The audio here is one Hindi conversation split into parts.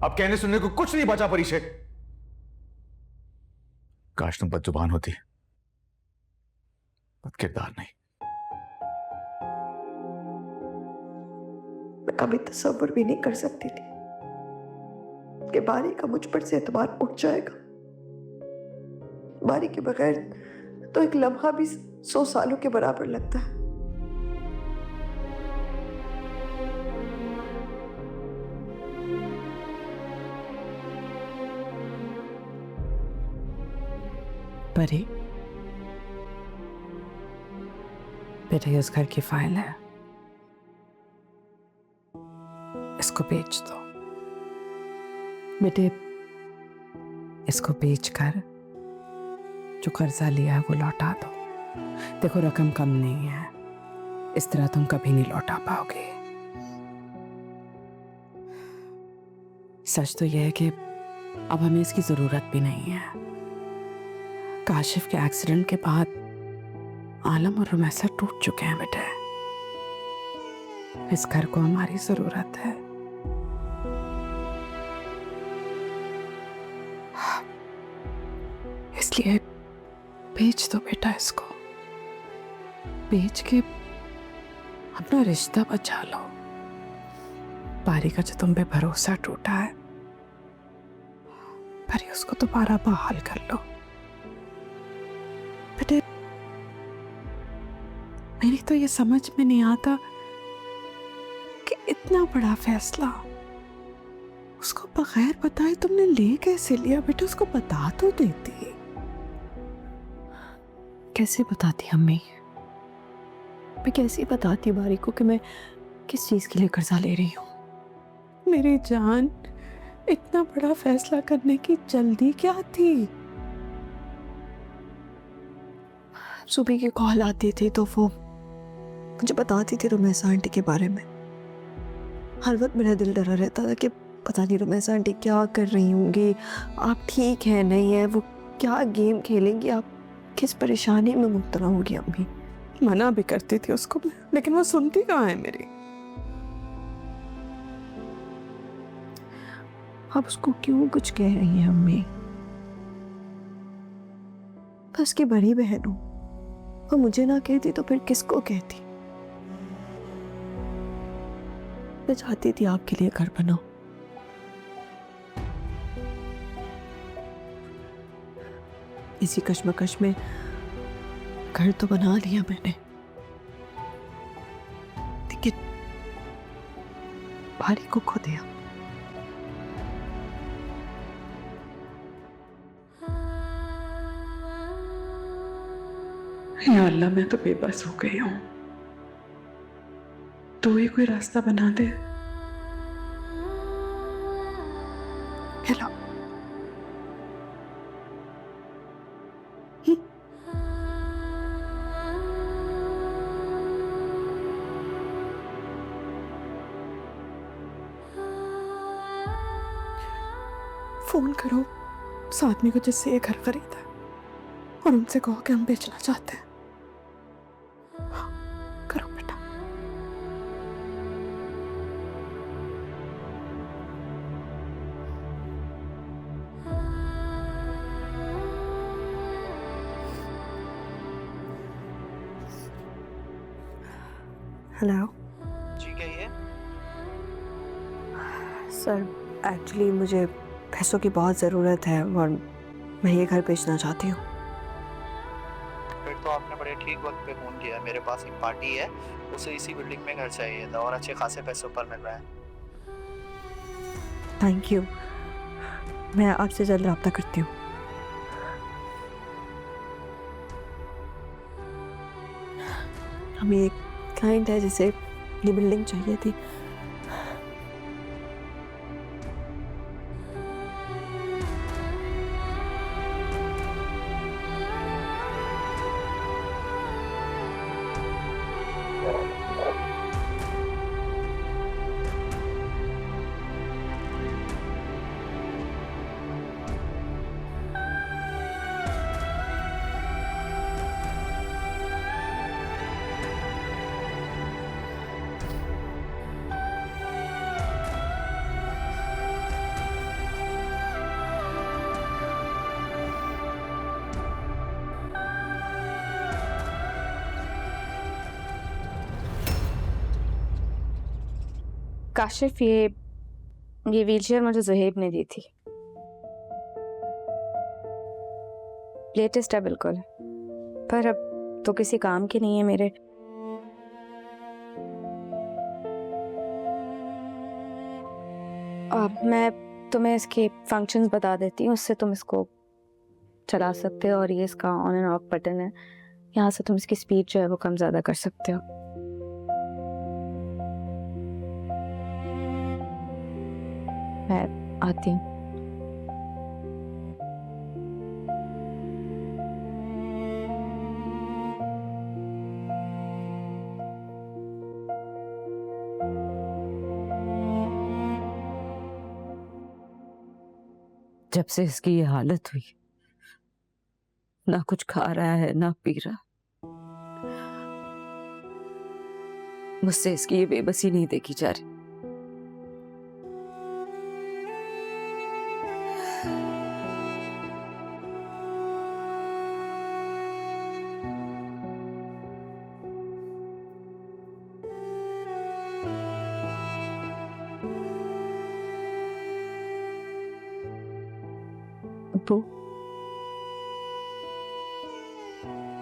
अब कहने सुनने को कुछ नहीं बचा परिचय। काश तुम बदजुबान होती, बदकिरदार नहीं। मैं कभी तसव्वुर भी नहीं कर सकती थी कि बारी का मुझ पर से एतबार उठ जाएगा। बारी के बगैर तो एक लम्हा भी 100 सालों के बराबर लगता है। परी, बेटे इस घर की फाइल है, इसको बेच दो। बेटे इसको बेचकर जो कर्जा लिया है वो लौटा दो। देखो रकम कम नहीं है, इस तरह तुम कभी नहीं लौटा पाओगे। सच तो यह है कि अब हमें इसकी जरूरत भी नहीं है। काशिफ के एक्सीडेंट के बाद आलम और रुमैसा टूट चुके हैं बेटे। इस घर को हमारी जरूरत है। इसलिए बेच दो बेटा इसको। बेच के अपना रिश्ता बचा लो। पारी का जो तुम पे भरोसा टूटा है, परी उसको दोबारा बहाल कर लो। बेटे मेरी तो ये समझ में नहीं आता कि इतना बड़ा फैसला उसको बगैर बताए तुमने ले कैसे लिया। बेटे उसको बता तो देती। कैसे बताती अम्मी? मैं कैसे बताती बारी को कि मैं किस चीज के लिए कर्जा ले रही हूँ? मेरी जान, इतना बड़ा फैसला करने की जल्दी क्या थी? सुबह की कॉल आती थी तो वो मुझे बताती थी रुमैसा आंटी के बारे में। हर वक्त मेरा दिल डरा रहता था कि पता नहीं रुमैसा आंटी क्या कर रही होंगी, आप ठीक है नहीं है, वो क्या गेम खेलेंगी, आप किस परेशानी में मुब्तला होगी। अम्मी मना भी करती थी उसको, लेकिन वो सुनती कहाँ है मेरी। आप उसको क्यों कुछ कह रही हैं अम्मी? बस की बड़ी बहन हूं, वो मुझे ना कहती तो फिर किसको कहती? मैं चाहती थी आपके लिए घर बनाऊं। इसी कश्मकश में घर तो बना लिया मैंने, लेकिन बारी को खो दिया। या अल्लाह, मैं तो बेबस हो गई हूँ। तो ही कोई रास्ता बना दे। हेलो, फोन करो उस आदमी को जिससे ये घर खरीदा है और उनसे कहो कि हम बेचना चाहते हैं। करो बेटा। हेलो जी, कहिए। सर, एक्चुअली मुझे पैसों की बहुत ज़रूरत है और मैं ये घर बेचना चाहती हूँ। फिर तो आपने बड़े ठीक वक्त पे फ़ोन किया। मेरे पास एक पार्टी है, उसे इसी बिल्डिंग में घर चाहिए था और अच्छे खासे पैसों पर मिल रहा है। थैंक यू, मैं आपसे जल्द रब्ता करती हूँ। हमें एक क्लाइंट है जिसे ये बिल्डिंग चाहिए थी। काशिफ, ये व्हीलचेयर मुझे ज़ुहैब ने दी थी। लेटेस्ट है बिल्कुल, पर अब तो किसी काम की नहीं है मेरे। अब मैं तुम्हें इसके फंक्शंस बता देती हूँ, उससे तुम इसको चला सकते हो। और ये इसका ऑन एंड ऑफ बटन है, यहाँ से तुम इसकी स्पीड जो है वो कम ज़्यादा कर सकते हो। मैं आती हूँ। जब से इसकी ये हालत हुई, ना कुछ खा रहा है ना पी रहा। मुझसे इसकी ये बेबसी नहीं देखी जा रही। अब्बू,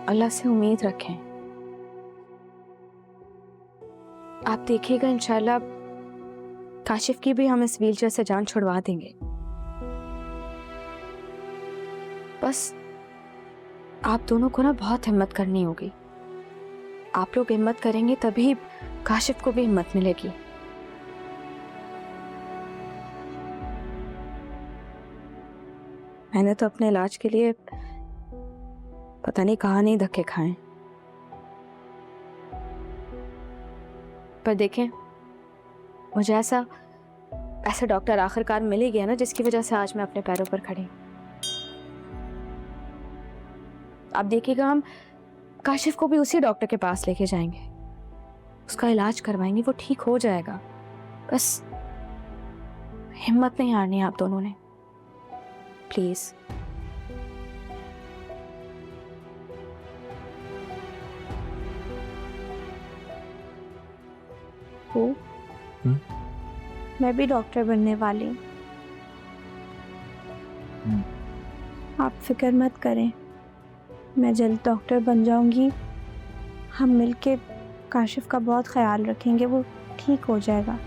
अल्लाह से उम्मीद रखें। आप देखिएगा इंशाल्लाह काशिफ की भी हम इस व्हीलचेयर से जान छुड़वा देंगे। बस आप दोनों को ना बहुत हिम्मत करनी होगी। आप लोग हिम्मत करेंगे तभी काशिफ को भी हिम्मत मिलेगी। मैंने तो अपने इलाज के लिए पता नहीं कहाँ नहीं धक्के खाए, पर देखें मुझे ऐसा डॉक्टर आखिरकार मिल ही गया ना, जिसकी वजह से आज मैं अपने पैरों पर खड़ी। आप देखिएगा हम काशिफ को भी उसी डॉक्टर के पास लेके जाएंगे, उसका इलाज करवाएंगे, वो ठीक हो जाएगा। बस हिम्मत नहीं हारनी आप दोनों ने, प्लीज। मैं भी डॉक्टर बनने वाली हूँ। आप फिक्र मत करें, मैं जल्द डॉक्टर बन जाऊंगी। हम मिलके काशिफ का बहुत ख्याल रखेंगे, वो ठीक हो जाएगा।